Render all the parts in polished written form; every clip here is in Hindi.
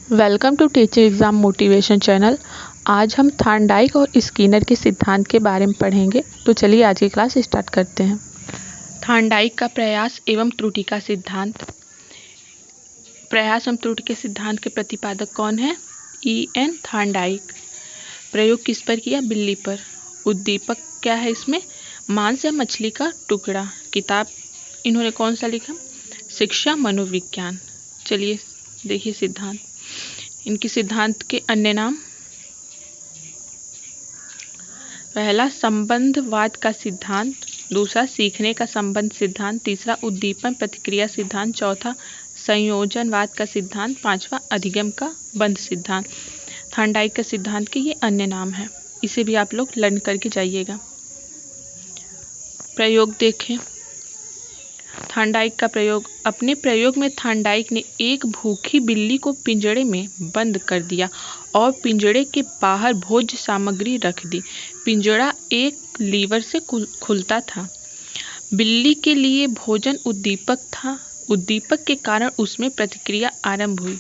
Welcome to teacher exam motivation channel. आज हम थॉर्नडाइक और स्किनर के सिद्धांत के बारे में पढ़ेंगे। तो चलिए आज की क्लास स्टार्ट करते हैं। थॉर्नडाइक का प्रयास एवं त्रुटि का सिद्धांत। प्रयास एवं त्रुटि के सिद्धांत के प्रतिपादक कौन है? E.N. थॉर्नडाइक। प्रयोग किस पर किया? बिल्ली पर। उद्दीपक क्या है इसमें? मांस या मछली का टुकड़ा। किताब इन्होंने कौन सा लिखा? शिक्षा मनोविज्ञान। चलिए देखिए सिद्धांत। इनकी सिद्धांत के अन्य नाम: पहला संबंधवाद का सिद्धांत, दूसरा सीखने का संबंध सिद्धांत, तीसरा उद्दीपन प्रतिक्रिया सिद्धांत, चौथा संयोजनवाद का सिद्धांत, पांचवा अधिगम का बंध सिद्धांत। थॉर्नडाइक के सिद्धांत के ये अन्य नाम हैं, इसे भी आप लोग लर्न करके जाइएगा। प्रयोग देखें। थॉर्नडाइक का प्रयोग। अपने प्रयोग में थॉर्नडाइक ने एक भूखी बिल्ली को पिंजड़े में बंद कर दिया और पिंजड़े के बाहर भोज्य सामग्री रख दी। पिंजड़ा एक लीवर से खुलता था। बिल्ली के लिए भोजन उद्दीपक था। उद्दीपक के कारण उसमें प्रतिक्रिया आरंभ हुई।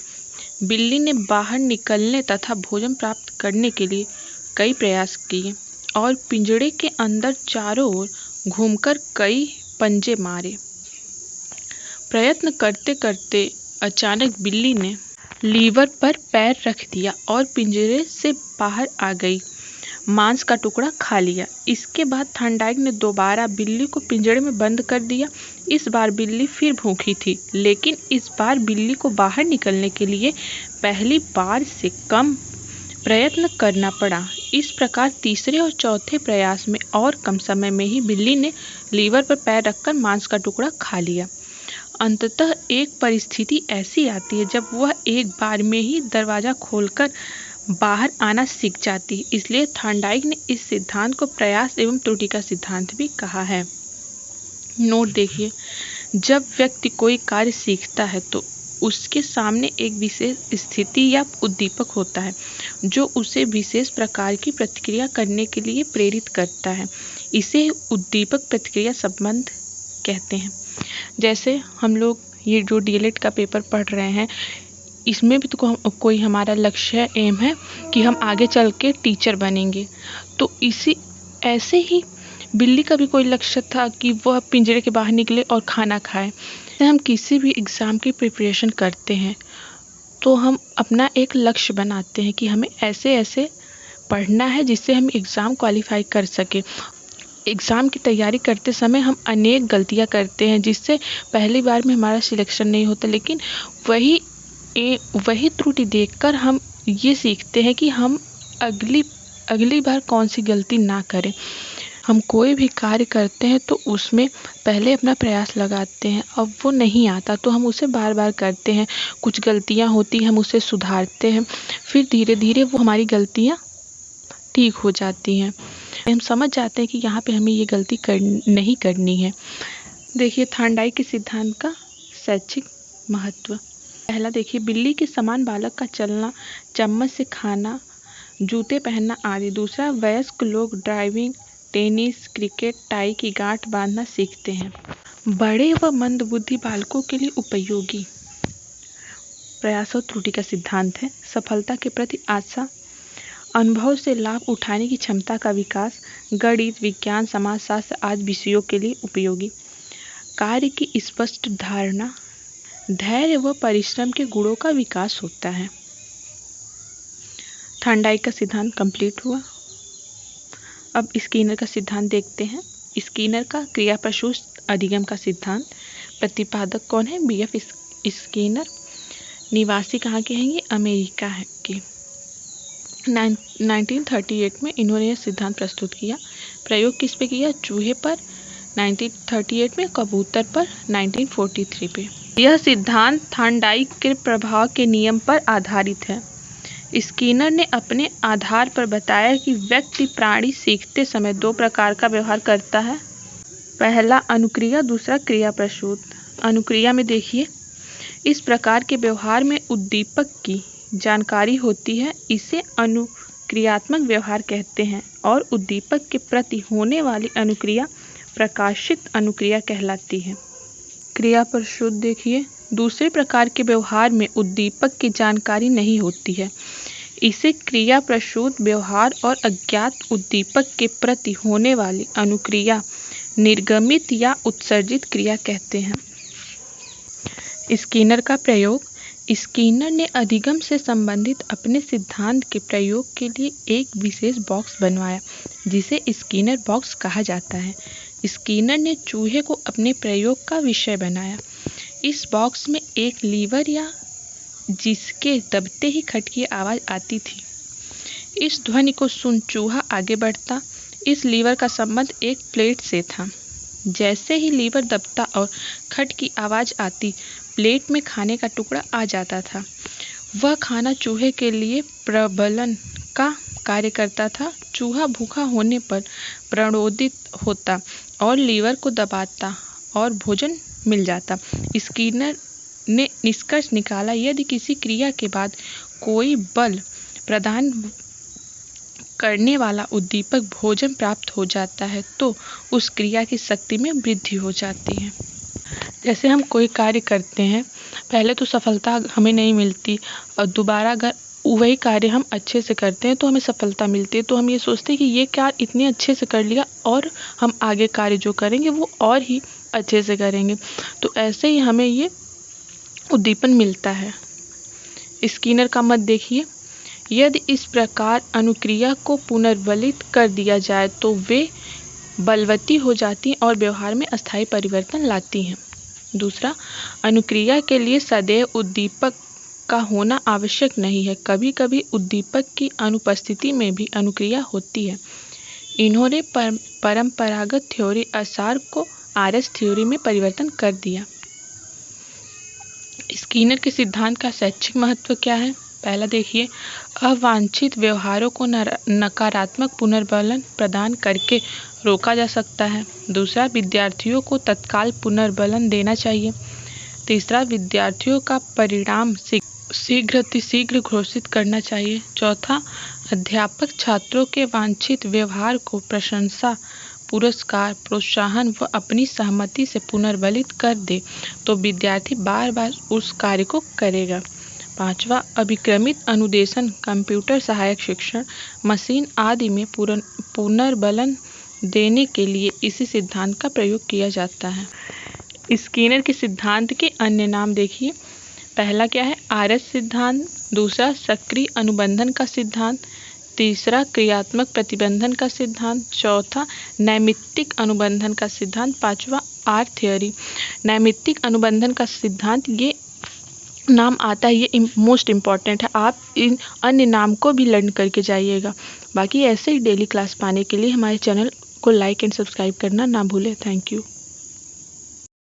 बिल्ली ने बाहर निकलने तथा भोजन प्राप्त करने के लिए कई प्रयास किए और पिंजड़े के अंदर चारों ओर घूमकर कई पंजे मारे। प्रयत्न करते करते अचानक बिल्ली ने लीवर पर पैर रख दिया और पिंजरे से बाहर आ गई, मांस का टुकड़ा खा लिया। इसके बाद थॉर्नडाइक ने दोबारा बिल्ली को पिंजरे में बंद कर दिया। इस बार बिल्ली फिर भूखी थी, लेकिन इस बार बिल्ली को बाहर निकलने के लिए पहली बार से कम प्रयत्न करना पड़ा। इस प्रकार तीसरे और चौथे प्रयास में और कम समय में ही बिल्ली ने लीवर पर पैर रखकर मांस का टुकड़ा खा लिया। अंततः एक परिस्थिति ऐसी आती है जब वह एक बार में ही दरवाज़ा खोलकर बाहर आना सीख जाती है। इसलिए थॉर्नडाइक ने इस सिद्धांत को प्रयास एवं त्रुटि का सिद्धांत भी कहा है। नोट देखिए, जब व्यक्ति कोई कार्य सीखता है तो उसके सामने एक विशेष स्थिति या उद्दीपक होता है जो उसे विशेष प्रकार की प्रतिक्रिया करने के लिए प्रेरित करता है। इसे उद्दीपक प्रतिक्रिया संबंध कहते हैं। जैसे हम लोग ये जो डीएलएड का पेपर पढ़ रहे हैं, इसमें भी तो कोई हमारा लक्ष्य है, एम है कि हम आगे चल के टीचर बनेंगे। तो इसी ऐसे ही बिल्ली का भी कोई लक्ष्य था कि वह पिंजरे के बाहर निकले और खाना खाए। हम किसी भी एग्ज़ाम की प्रिपरेशन करते हैं तो हम अपना एक लक्ष्य बनाते हैं कि हमें ऐसे ऐसे पढ़ना है जिससे हम एग्ज़ाम क्वालिफाई कर सकें। एग्ज़ाम की तैयारी करते समय हम अनेक गलतियां करते हैं जिससे पहली बार में हमारा सिलेक्शन नहीं होता, लेकिन वही त्रुटि देखकर हम ये सीखते हैं कि हम अगली बार कौन सी गलती ना करें। हम कोई भी कार्य करते हैं तो उसमें पहले अपना प्रयास लगाते हैं, अब वो नहीं आता तो हम उसे बार बार करते हैं। कुछ गलतियां होती हैं, हम उसे सुधारते हैं, फिर धीरे धीरे वो हमारी गलतियां ठीक हो जाती हैं। हम समझ जाते हैं कि यहाँ पे हमें ये गलती नहीं करनी है। देखिए थॉर्नडाइक के सिद्धांत का शैक्षिक महत्व। पहला देखिए, बिल्ली के समान बालक का चलना, चम्मच से खाना, जूते पहनना आदि। दूसरा, वयस्क लोग ड्राइविंग, टेनिस, क्रिकेट, टाई की गांठ बांधना सीखते हैं। बड़े व मंदबुद्धि बालकों के लिए उपयोगी। प्रयास और त्रुटि का सिद्धांत है। सफलता के प्रति आशा, अनुभव से लाभ उठाने की क्षमता का विकास, गणित, विज्ञान, समाजशास्त्र आदि विषयों के लिए उपयोगी। कार्य की स्पष्ट धारणा, धैर्य व परिश्रम के गुणों का विकास होता है। थॉर्नडाइक का सिद्धांत कंप्लीट हुआ। अब स्किनर का सिद्धांत देखते हैं। स्किनर का क्रिया प्रसूत अधिगम का सिद्धांत। प्रतिपादक कौन है? BF Skinner. निवासी कहाँ के हैं? ये अमेरिका है के। 1938 में इन्होंने यह सिद्धांत प्रस्तुत किया। प्रयोग किस पे किया? चूहे पर 1938 में, कबूतर पर 1943 पे। यह सिद्धांत थॉर्नडाइक के प्रभाव के नियम पर आधारित है। स्किनर ने अपने आधार पर बताया कि व्यक्ति प्राणी सीखते समय दो प्रकार का व्यवहार करता है। पहला अनुक्रिया, दूसरा क्रिया प्रसूत। अनुक्रिया में देखिए, इस प्रकार के व्यवहार में उद्दीपक की जानकारी होती है, इसे अनुक्रियात्मक व्यवहार कहते हैं, और उद्दीपक के प्रति होने वाली अनुक्रिया प्रकाशित अनुक्रिया कहलाती है। क्रिया प्रसूत देखिए, दूसरे प्रकार के व्यवहार में उद्दीपक की जानकारी नहीं होती है। इसे क्रिया प्रसूत व्यवहार और अज्ञात उद्दीपक के प्रति होने वाली अनुक्रिया, निर्गमित या उत्सर्जित क्रिया कहते हैं। स्किनर का प्रयोग। स्किनर ने अधिगम से संबंधित अपने सिद्धांत के प्रयोग के लिए एक विशेष बॉक्स बनवाया, जिसे स्किनर बॉक्स कहा जाता है। स्किनर ने चूहे को अपने प्रयोग का विषय बनाया। इस बॉक्स में एक लीवर या जिसके दबते ही खट की आवाज़ आती थी। इस ध्वनि को सुन चूहा आगे बढ़ता। इस लीवर का संबंध एक प्लेट से था। जैसे ही लीवर दबता और खट की आवाज़ आती, प्लेट में खाने का टुकड़ा आ जाता था। वह खाना चूहे के लिए प्रबलन का कार्य करता था। चूहा भूखा होने पर प्रणोदित होता और लीवर को दबाता और भोजन मिल जाता। स्किनर ने निष्कर्ष निकाला, यदि किसी क्रिया के बाद कोई बल प्रदान करने वाला उद्दीपक भोजन प्राप्त हो जाता है तो उस क्रिया की शक्ति में वृद्धि हो जाती है। जैसे हम कोई कार्य करते हैं, पहले तो सफलता हमें नहीं मिलती और दोबारा अगर वही कार्य हम अच्छे से करते हैं तो हमें सफलता मिलती है। तो हम ये सोचते हैं कि ये कार्य इतने अच्छे से कर लिया और हम आगे कार्य जो करेंगे वो और ही अच्छे से करेंगे। तो ऐसे ही हमें ये उद्दीपन मिलता है। स्किनर का मत देखिए, यदि इस प्रकार अनुक्रिया को पुनर्बलित कर दिया जाए तो वे बलवती हो जाती हैं और व्यवहार में अस्थायी परिवर्तन लाती हैं। दूसरा, अनुक्रिया के लिए सदैव उद्दीपक का होना आवश्यक नहीं है। कभी कभी उद्दीपक की अनुपस्थिति में भी अनुक्रिया होती है। इन्होंने परंपरागत थ्योरी आर को आरएस थ्योरी में परिवर्तन कर दिया। स्किनर के सिद्धांत का शैक्षिक महत्व क्या है? पहला देखिए, अवांछित व्यवहारों को नकारात्मक पुनर्बलन प्रदान करके रोका जा सकता है। दूसरा, विद्यार्थियों को तत्काल पुनर्बलन देना चाहिए। तीसरा, विद्यार्थियों का परिणाम शीघ्र घोषित करना चाहिए। चौथा, अध्यापक छात्रों के वांछित व्यवहार को प्रशंसा, पुरस्कार, प्रोत्साहन व अपनी सहमति से पुनर्बलित कर दे तो विद्यार्थी बार बार उस कार्य को करेगा। पांचवा, अभिक्रमित अनुदेशन, कंप्यूटर सहायक शिक्षण, मशीन आदि में पुनर्बलन देने के लिए इसी सिद्धांत का प्रयोग किया जाता है। स्किनर के सिद्धांत के अन्य नाम देखिए। पहला क्या है? आरएस सिद्धांत। दूसरा, सक्रिय अनुबंधन का सिद्धांत। तीसरा, क्रियात्मक प्रतिबंधन का सिद्धांत। चौथा, नैमित्तिक अनुबंधन का सिद्धांत। पांचवा, आर थ्योरी। नैमित्तिक अनुबंधन का सिद्धांत, ये नाम आता है, ये मोस्ट इम्पॉर्टेंट है। आप इन अन्य नाम को भी लर्न करके जाइएगा। बाकी ऐसे ही डेली क्लास पाने के लिए हमारे चैनल को लाइक एंड सब्सक्राइब करना ना भूलें। Thank you.